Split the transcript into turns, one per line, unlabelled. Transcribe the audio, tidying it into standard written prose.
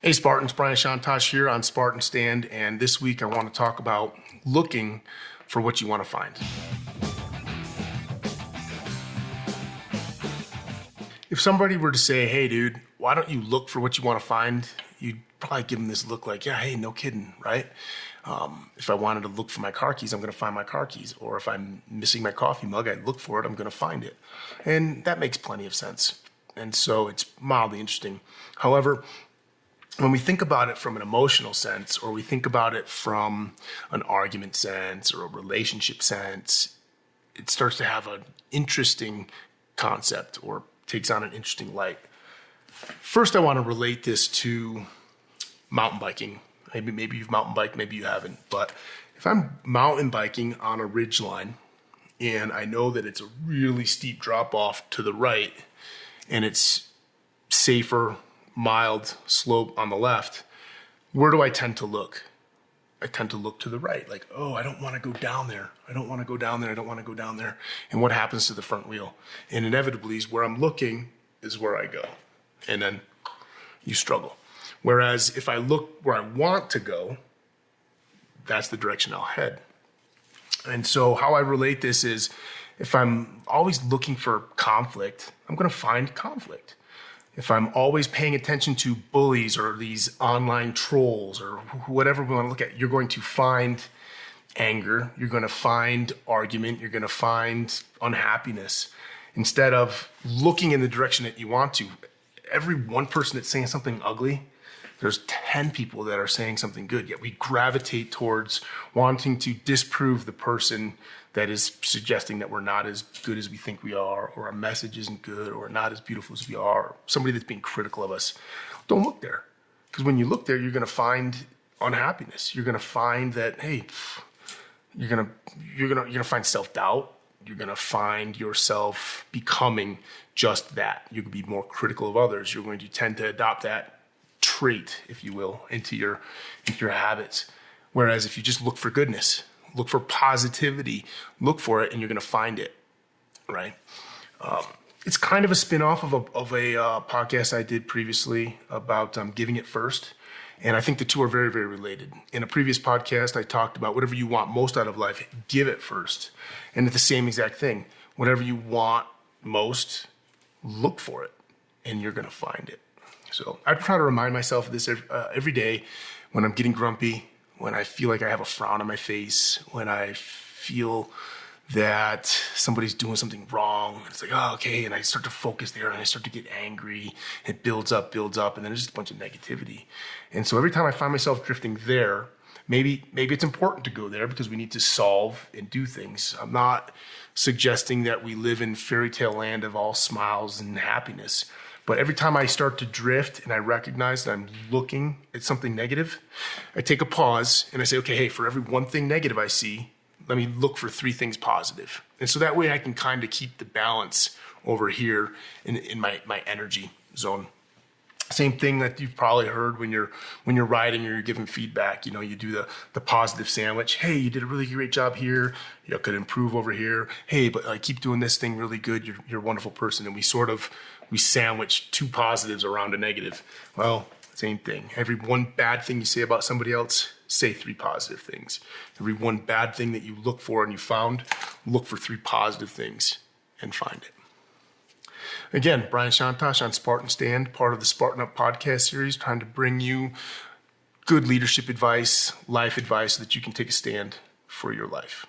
Hey Spartans, Brian Chontosh here on Spartan Stand, and this week I want to talk about looking for what you want to find. If somebody were to say, hey dude, why don't you look for what you want to find? You'd probably give them this look like, yeah, hey, no kidding, right? If I wanted to look for my car keys, I'm going to find my car keys. Or if I'm missing my coffee mug, I'd look for it, I'm going to find it. And that makes plenty of sense. And so it's mildly interesting. However, when we think about it from an emotional sense, or we think about it from an argument sense or a relationship sense, it starts to have an interesting concept or takes on an interesting light. First, I want to relate this to mountain biking. Maybe you've mountain biked, maybe you haven't. But if I'm mountain biking on a ridge line and I know that it's a really steep drop off to the right and it's safer, mild slope on the left, where do I tend to look? I tend to look to the right, like, oh, I don't want to go down there. I don't want to go down there. I don't want to go down there. And what happens to the front wheel? And inevitably, where I'm looking is where I go. And then you struggle. Whereas if I look where I want to go, that's the direction I'll head. And so how I relate this is, if I'm always looking for conflict, I'm going to find conflict. If I'm always paying attention to bullies or these online trolls or whatever we want to look at, you're going to find anger, you're going to find argument, you're going to find unhappiness. Instead of looking in the direction that you want to, every one person that's saying something ugly, there's 10 people that are saying something good, yet we gravitate towards wanting to disprove the person that is suggesting that we're not as good as we think we are, or our message isn't good, or not as beautiful as we are, or somebody that's being critical of us. Don't look there. Because when you look there, you're going to find unhappiness. You're going to find that, hey, you're going to find self-doubt. You're going to find yourself becoming just that. You're going to be more critical of others. You're going to tend to adopt that trait, if you will, into your habits. Whereas if you just look for goodness, look for positivity, look for it, and you're going to find it, right? It's kind of a spin-off of a podcast I did previously about giving it first. And I think the two are very, very related. In a previous podcast, I talked about whatever you want most out of life, give it first. And it's the same exact thing. Whatever you want most, look for it, and you're going to find it. So I try to remind myself of this every day when I'm getting grumpy, when I feel like I have a frown on my face, when I feel that somebody's doing something wrong. It's like, oh, okay. And I start to focus there and I start to get angry. It builds up, and then there's just a bunch of negativity. And so every time I find myself drifting there, maybe it's important to go there because we need to solve and do things. I'm not suggesting that we live in fairy tale land of all smiles and happiness. But every time I start to drift and I recognize that I'm looking at something negative, I take a pause and I say, okay, hey, for every one thing negative I see, let me look for 3 things positive. And so that way I can kind of keep the balance over here in my energy zone. Same thing that you've probably heard when you're riding or you're giving feedback. You know, you do the positive sandwich. Hey, you did a really great job here. You could improve over here. Hey, but I keep doing this thing really good. You're a wonderful person. And we sandwich 2 positives around a negative. Well, same thing. Every one bad thing you say about somebody else, say 3 positive things. Every one bad thing that you look for and you found, look for 3 positive things and find it. Again, Brian Chontosh on Spartan Stand, part of the Spartan Up podcast series, trying to bring you good leadership advice, life advice, so that you can take a stand for your life.